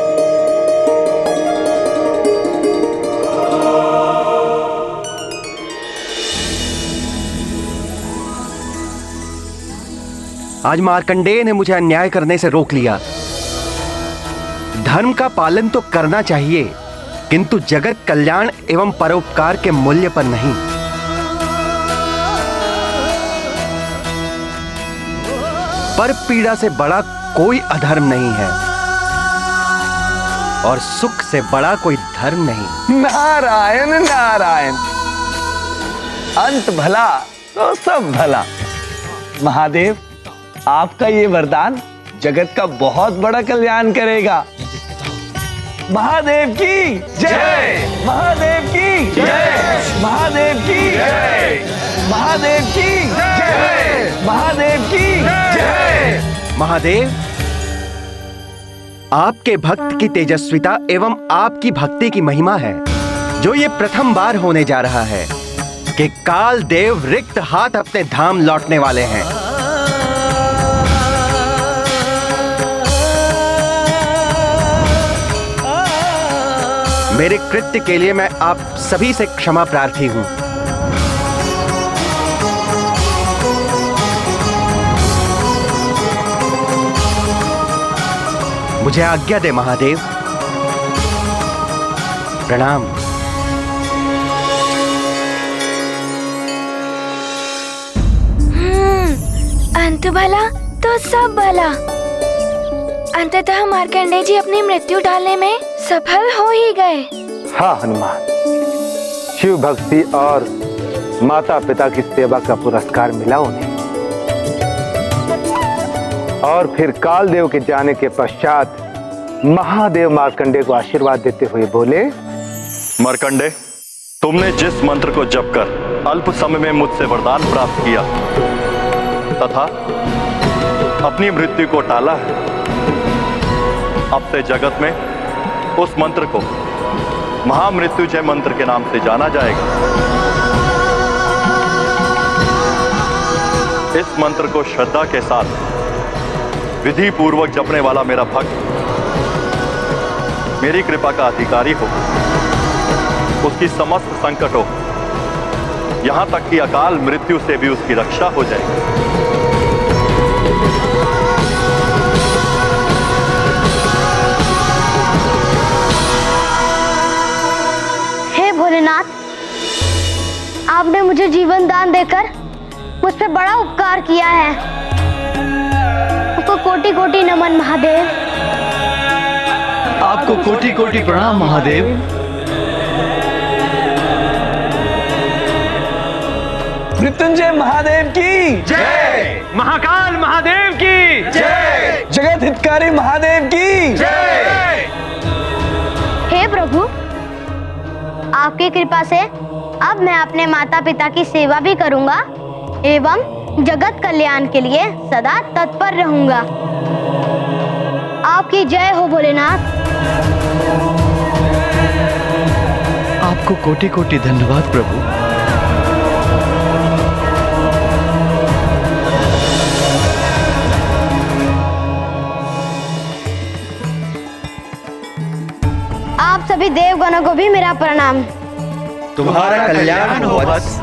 आज मार्कंडेय ने मुझे अन्याय करने से रोक लिया। धर्म का पालन तो करना चाहिए, किंतु जगत कल्याण एवं परोपकार के मूल्य पर नहीं। पर पीड़ा से बड़ा कोई अधर्म नहीं है और सुख से बड़ा कोई धर्म नहीं। नारायण नारायण, अंत भला तो सब भला। महादेव, आपका ये वरदान जगत का बहुत बड़ा कल्याण करेगा। महादेव की जय, महादेव की जय, महादेव की जय, महादेव की जय, महादेव की जय। महादेव, आपके भक्त की तेजस्विता एवं आपकी भक्ति की महिमा है जो ये प्रथम बार होने जा रहा है कि काल देव रिक्त हाथ अपने धाम लौटने वाले हैं। मेरे कृत्य के लिए मैं आप सभी से क्षमा प्रार्थी हूं। मुझे आज्ञा दे महादेव। प्रणाम। अंत भला तो सब भला। अंततः मार्कंडेय जी अपनी मृत्यु टालने में सफल हो ही गए। हाँ हनुमान, शिव भक्ति और माता पिता की सेवा का पुरस्कार मिला उन्हें। और फिर कालदेव के जाने के पश्चात महादेव मार्कंडेय को आशीर्वाद देते हुए बोले, मार्कंडेय, तुमने जिस मंत्र को जप कर अल्प समय में मुझसे वरदान प्राप्त किया तथा अपनी मृत्यु को टाला है, अब से जगत में उस मंत्र को महामृत्युंजय मंत्र के नाम से जाना जाएगा। इस मंत्र को श्रद्धा के साथ विधि पूर्वक जपने वाला मेरा भक्त मेरी कृपा का अधिकारी हो, उसकी समस्त संकटों, यहां तक कि अकाल मृत्यु से भी उसकी रक्षा हो जाएगी। हे भोलेनाथ, आपने मुझे जीवन दान देकर मुझ पे बड़ा उपकार किया है। आपको कोटि कोटि नमन महादेव। आपको कोटि कोटि प्रणाम महादेव। मृत्युंजय महादेव की जय, महाकाल महादेव की जय, जगत हितकारी महादेव की जय। हे प्रभु, आपकी कृपा से अब मैं अपने माता पिता की सेवा भी करूंगा एवं जगत कल्याण के लिए सदा तत्पर रहूंगा। आपकी जय हो भोलेनाथ। आपको कोटि कोटि धन्यवाद प्रभु। आप सभी देवगणों को भी मेरा प्रणाम। तुम्हारा कल्याण हो बस।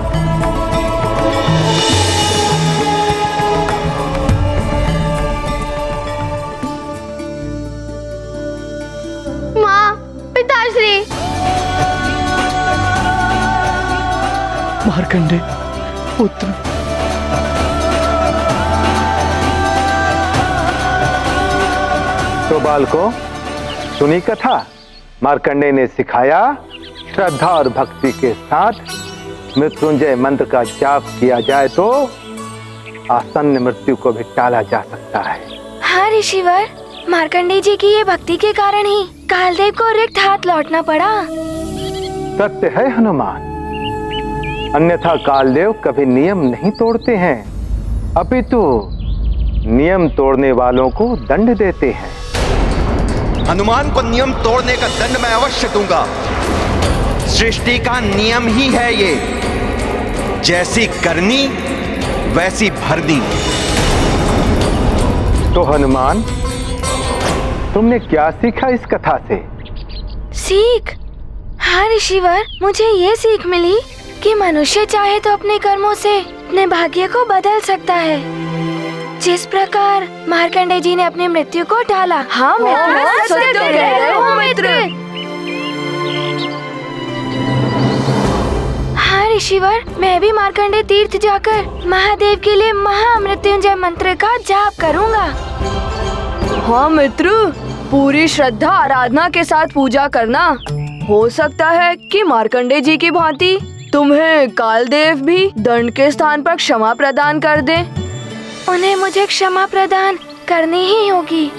माँ, पिताश्री। मार्कंडे पुत्र, तो बालकों, सुनी कथा। मार्कंडे ने सिखाया श्रद्धा और भक्ति के साथ मृत्युंजय मंत्र का जाप किया जाए तो आसन्न मृत्यु को भी टाला जा सकता है। हाँ ऋषिवर, मार्कंडे जी की ये भक्ति के कारण ही कालदेव को रिक्त हाथ लौटना पड़ा। सत्य है हनुमान, अन्यथा कालदेव कभी नियम नहीं तोड़ते हैं, अपितु नियम तोड़ने वालों को दंड देते हैं। हनुमान को नियम तोड़ने का दंड मैं अवश्य दूंगा। सृष्टि का नियम ही है ये, जैसी करनी वैसी भरनी। तो हनुमान, तुमने क्या सीखा इस कथा से? सीख? हाँ ऋषिवर, मुझे ये सीख मिली कि मनुष्य चाहे तो अपने कर्मों से अपने भाग्य को बदल सकता है, जिस प्रकार मार्कंडे जी ने अपनी मृत्यु को टाला। हाँ मित्र, सत्य कह रहे हो मित्र। हाँ ऋषिवर, मैं भी मार्कंडे तीर्थ जाकर महादेव के लिए महामृत्युंजय मंत्र का जाप करूंगा। हाँ मित्र, पूरी श्रद्धा आराधना के साथ पूजा करना। हो सकता है कि मार्कंडे जी की भांति तुम्हें कालदेव भी दंड के स्थान पर क्षमा प्रदान कर दे। उन्हें मुझे क्षमा प्रदान करनी ही होगी।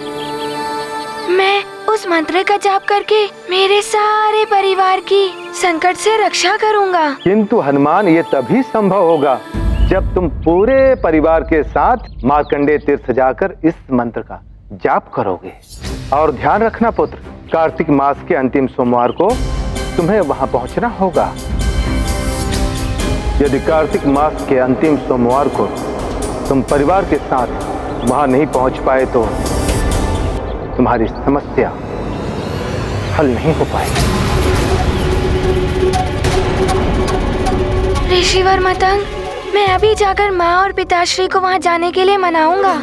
मैं उस मंत्र का जाप करके मेरे सारे परिवार की संकट से रक्षा करूंगा। किंतु हनुमान, ये तभी संभव होगा जब तुम पूरे परिवार के साथ मार्कंडे तीर्थ जाकर इस मंत्र का जाप करोगे। और ध्यान रखना पुत्र, कार्तिक मास के अंतिम सोमवार को तुम्हें वहां पहुंचना होगा। यदि कार्तिक मास के अंतिम सोमवार को तुम परिवार के साथ वहां नहीं पहुंच पाए तो तुम्हारी समस्या हल नहीं हो पाएगी। ऋषिवर मतंग, मैं अभी जाकर माँ और पिताश्री को वहाँ जाने के लिए मनाऊंगा,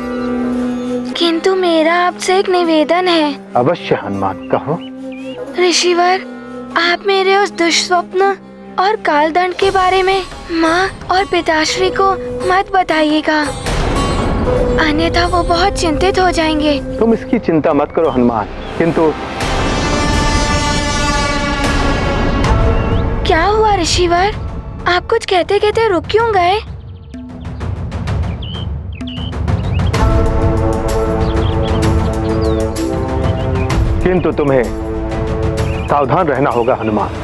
किंतु मेरा आपसे एक निवेदन है। अवश्य हनुमान, कहो। ऋषिवर, आप मेरे उस दुष्स्वप्न और कालदंड के बारे में माँ और पिताश्री को मत बताइएगा, अन्यथा वो बहुत चिंतित हो जाएंगे। तुम इसकी चिंता मत करो हनुमान, किंतु क्या हुआ ऋषिवर? आप कुछ कहते कहते रुक क्यों गए? किंतु तुम्हें सावधान रहना होगा हनुमान।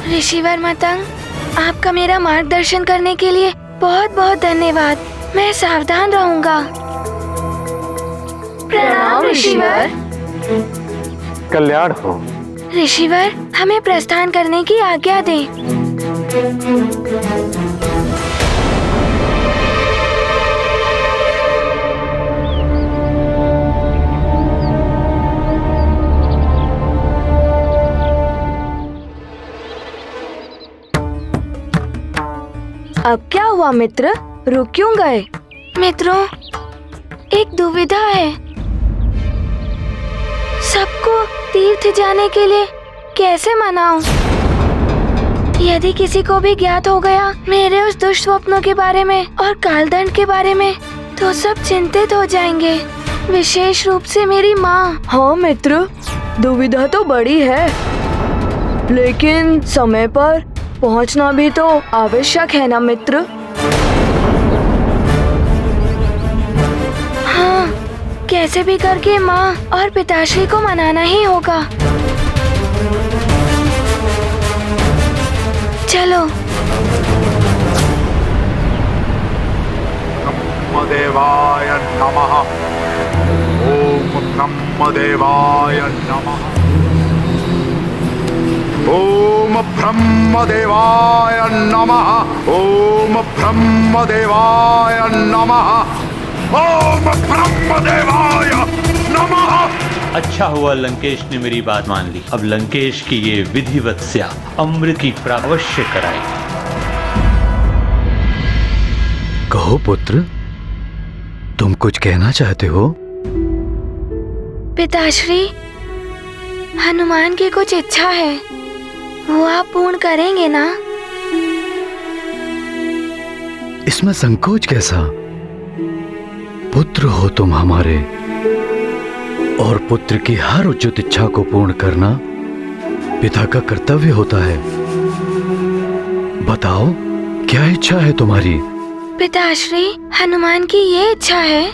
ऋषिवर मतंग, आपका मेरा मार्गदर्शन करने के लिए बहुत बहुत धन्यवाद। मैं सावधान रहूंगा। प्रणाम ऋषिवर। कल्याण हो। ऋषिवर, हमें प्रस्थान करने की आज्ञा दें। अब क्या हुआ मित्र, रुक क्यों गए? मित्रों, एक दुविधा है। सबको तीर्थ जाने के लिए कैसे मनाऊं? यदि किसी को भी ज्ञात हो गया मेरे उस दुष्स्वप्नों के बारे में और कालदंड के बारे में, तो सब चिंतित हो जाएंगे, विशेष रूप से मेरी माँ। हाँ मित्र, दुविधा तो बड़ी है, लेकिन समय पर पहुंचना भी तो आवश्यक है ना मित्र। हाँ, कैसे भी करके माँ और पिताश्री को मनाना ही होगा। चलो। ब्रह्मदेवाय नमः। ओम ब्रह्मदेवाय नमः। ओम ब्रह्मदेवाय नमः। ओम ब्रह्मदेवाय नमः। ओम ब्रह्मदेवाय नमः। अच्छा हुआ लंकेश ने मेरी बात मान ली। अब लंकेश की ये विधिवत से अमृत की प्राप्ति अवश्य कराएगी। कहो पुत्र, तुम कुछ कहना चाहते हो? पिताश्री, हनुमान की कुछ इच्छा है, वो आप पूर्ण करेंगे ना? इसमें संकोच कैसा? पुत्र हो तुम हमारे, और पुत्र की हर उचित इच्छा को पूर्ण करना पिता का कर्तव्य होता है। बताओ, क्या इच्छा है तुम्हारी? पिताश्री, हनुमान की ये इच्छा है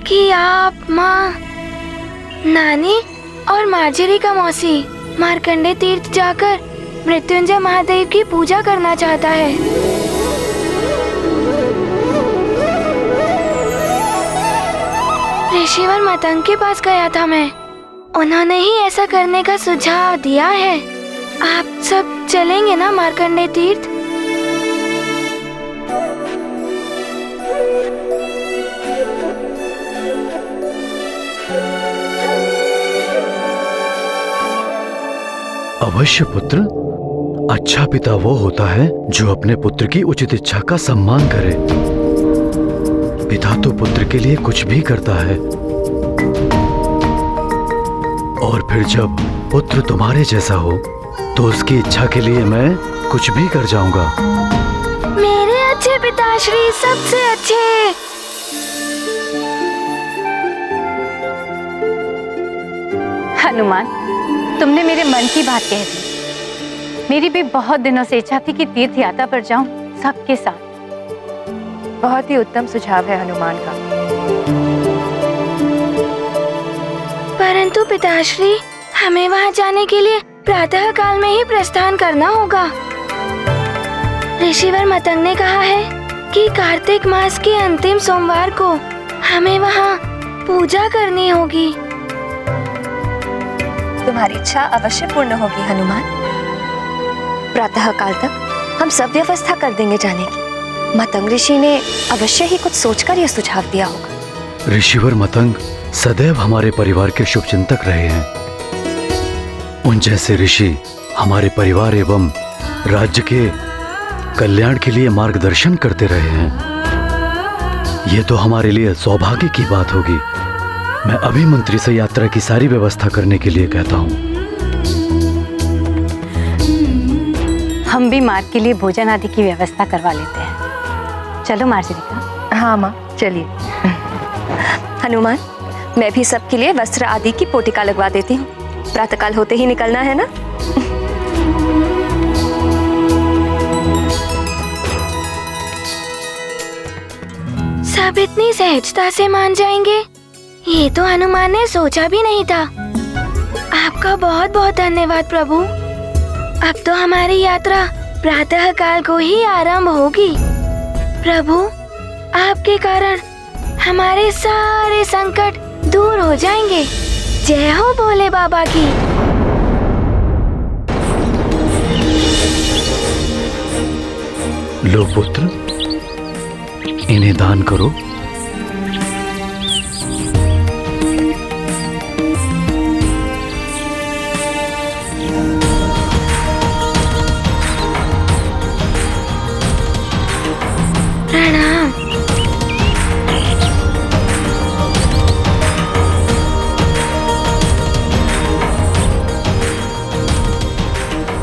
कि आप माँ, नानी और मार्जरी का मौसी मार्कंडे तीर्थ जाकर मृत्युंजय महादेव की पूजा करना चाहता है। ऋषिवर मतंग के पास गया था मैं, उन्होंने ही ऐसा करने का सुझाव दिया है। आप सब चलेंगे ना मार्कंडे तीर्थ? अवश्य पुत्र। अच्छा पिता वो होता है जो अपने पुत्र की उचित इच्छा का सम्मान करे। पिता तो पुत्र के लिए कुछ भी करता है, और फिर जब पुत्र तुम्हारे जैसा हो तो उसकी इच्छा के लिए मैं कुछ भी कर जाऊंगा। मेरे अच्छे पिताश्री, सबसे अच्छे। हनुमान, तुमने मेरे मन की बात कह दी। मेरी भी बहुत दिनों से इच्छा थी कि तीर्थ यात्रा पर जाऊं सबके साथ। बहुत ही उत्तम सुझाव है हनुमान का। परंतु पिताश्री, हमें वहां जाने के लिए प्रातः काल में ही प्रस्थान करना होगा। ऋषिवर मतंग ने कहा है कि कार्तिक मास के अंतिम सोमवार को हमें वहां पूजा करनी होगी। तुम्हारी इच्छा अवश्य पूर्ण होगी हनुमान। प्रातः काल तक हम सब व्यवस्था कर देंगे जाने की। मतंग ऋषि ने अवश्य ही कुछ सोचकर यह सुझाव दिया होगा। ऋषिवर मतंग सदैव हमारे परिवार के शुभचिंतक रहे हैं। उन जैसे ऋषि हमारे परिवार एवं राज्य के कल्याण के लिए मार्गदर्शन करते रहे हैं। ये तो हमारे लिए सौभाग्य की बात होगी। मैं अभी मंत्री से यात्रा की सारी व्यवस्था करने के लिए कहता हूँ। हम भी मार्ग के लिए भोजन आदि की व्यवस्था करवा लेते हैं। चलो मार्जरी। हाँ माँ, चलिए। हनुमान, मैं भी सबके लिए वस्त्र आदि की पोटिका लगवा देती हूँ। प्रातःकाल होते ही निकलना है ना? सब इतनी सहजता से मान जाएंगे, ये तो हनुमान ने सोचा भी नहीं था। आपका बहुत बहुत धन्यवाद प्रभु। अब तो हमारी यात्रा प्रातः काल को ही आरंभ होगी। प्रभु, आपके कारण हमारे सारे संकट दूर हो जाएंगे। जय हो भोले बाबा की। लो पुत्र, इन्हें दान करो। प्रणाम।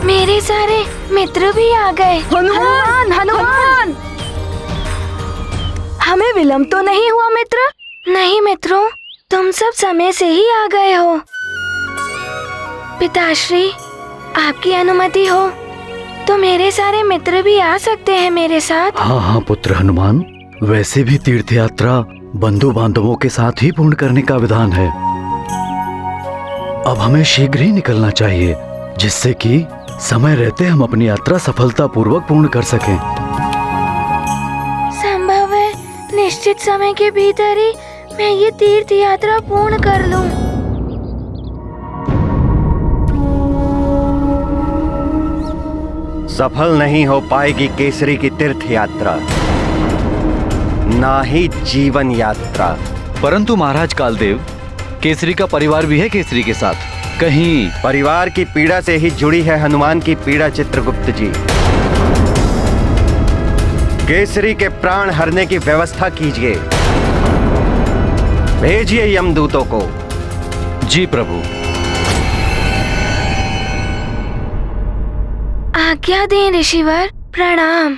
मेरे सारे मित्र भी आ गए। हनुमान, हनुमान, हमें विलंब तो नहीं हुआ मित्र? नहीं मित्रों, तुम सब समय से ही आ गए हो। पिताश्री, आपकी अनुमति हो तो मेरे सारे मित्र भी आ सकते हैं मेरे साथ। हाँ हाँ पुत्र हनुमान, वैसे भी तीर्थ यात्रा बंधु बांधवों के साथ ही पूर्ण करने का विधान है। अब हमें शीघ्र ही निकलना चाहिए, जिससे कि समय रहते हम अपनी यात्रा सफलतापूर्वक पूर्ण कर सकें। संभव है निश्चित समय के भीतर ही मैं ये तीर्थ यात्रा पूर्ण कर लूं। सफल नहीं हो पाएगी केसरी की तीर्थ यात्रा, ना ही जीवन यात्रा। परंतु महाराज कालदेव, केसरी का परिवार भी है केसरी के साथ। कहीं परिवार की पीड़ा से ही जुड़ी है हनुमान की पीड़ा। चित्रगुप्त जी, केसरी के प्राण हरने की व्यवस्था कीजिए। भेजिए यमदूतों को। जी प्रभु। आज्ञा दें ऋषिवर, प्रणाम।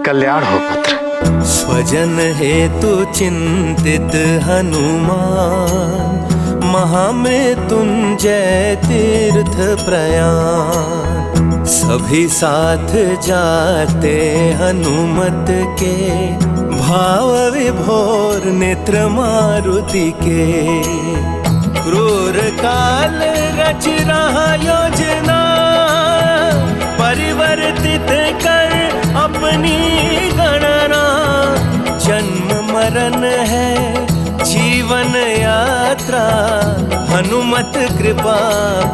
कल्याण हो पुत्र। स्वजन हेतु चिंतित हनुमान, महामृत्युंजय तीर्थ प्रयाण। सभी साथ जाते हनुमत के, भाव विभोर नेत्र मारुति के। क्रूर काल रच रहा योजना, परिवर्तित कर अपनी गणना। जन्म मरण है जीवन यात्रा, हनुमत कृपा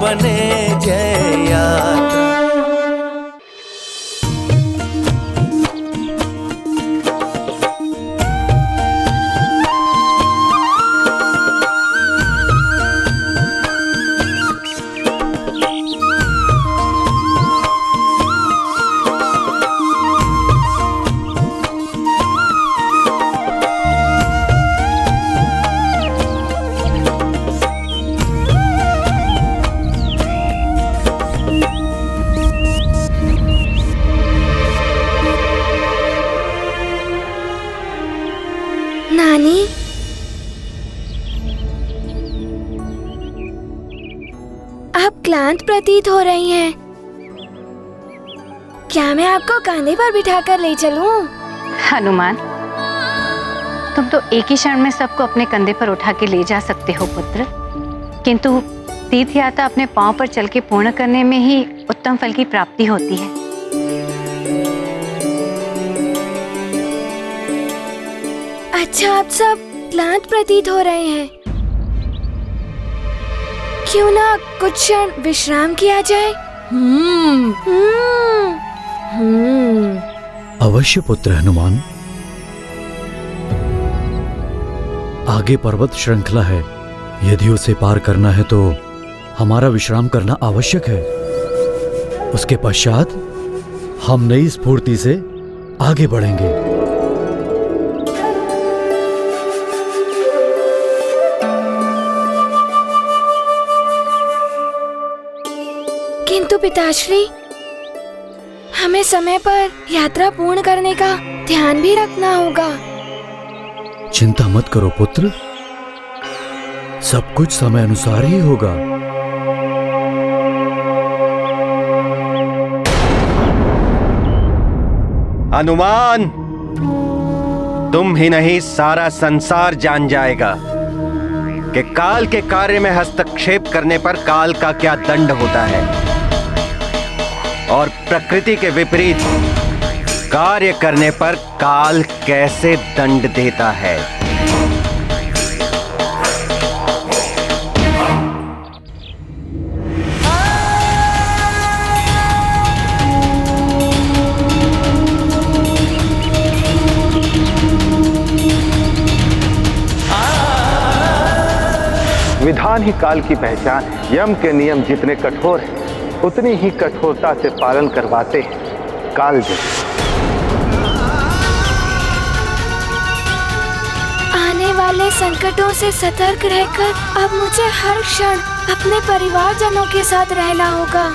बने जय यात्रा। नानी, आप क्लांत प्रतीत हो रही हैं। क्या मैं आपको कंधे पर बिठाकर ले चलूं? हनुमान, तुम तो एक ही क्षण में सबको अपने कंधे पर उठा के ले जा सकते हो पुत्र, किंतु तीर्थ यात्रा अपने पांव पर चल के पूर्ण करने में ही उत्तम फल की प्राप्ति होती है। अच्छा, आप सब क्लांत प्रतीत हो रहे हैं। क्यों ना कुछ क्षण विश्राम किया जाए? अवश्य पुत्र हनुमान। आगे पर्वत श्रृंखला है, यदि उसे पार करना है तो हमारा विश्राम करना आवश्यक है। उसके पश्चात हम नई स्फूर्ति से आगे बढ़ेंगे। किंतु पिताश्री, हमें समय पर यात्रा पूर्ण करने का ध्यान भी रखना होगा। चिंता मत करो पुत्र, सब कुछ समय अनुसार ही होगा। हनुमान, तुम ही नहीं सारा संसार जान जाएगा कि काल के कार्य में हस्तक्षेप करने पर काल का क्या दंड होता है और प्रकृति के विपरीत कार्य करने पर काल कैसे दंड देता है। विधान ही काल की पहचान। यम के नियम जितने कठोर हैं, उतनी ही कठोरता से पालन करवाते हैं काल जैसे। आने वाले संकटों से सतर्क रहकर अब मुझे हर क्षण अपने परिवारजनों के साथ रहना होगा।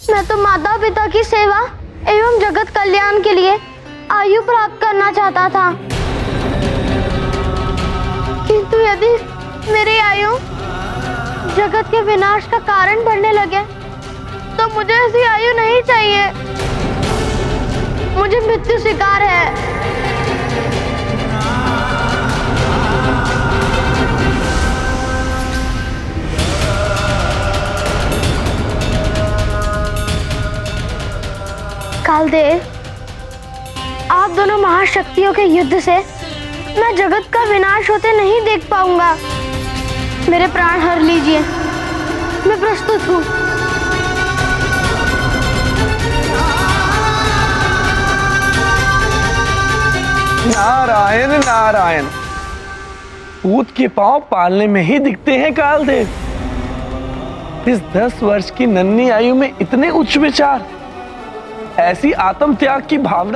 मैं तो माता पिता की सेवा एवं जगत कल्याण के लिए आयु प्राप्त करना चाहता था, किंतु यदि मेरी आयु जगत के विनाश का कारण बनने लगे तो मुझे ऐसी आयु नहीं चाहिए। मुझे मृत्यु स्वीकार है। कालदेव, आप दोनों महाशक्तियों के युद्ध से मैं जगत का विनाश होते नहीं देख पाऊंगा। मेरे प्राण हर लीजिए, मैं प्रस्तुत हूँ। नारायण नारायण, पूत के पांव पालने में ही दिखते हैं कालदेव। इस 10 वर्ष की नन्ही आयु में इतने उच्च विचार, ऐसी आत्म त्याग की भावना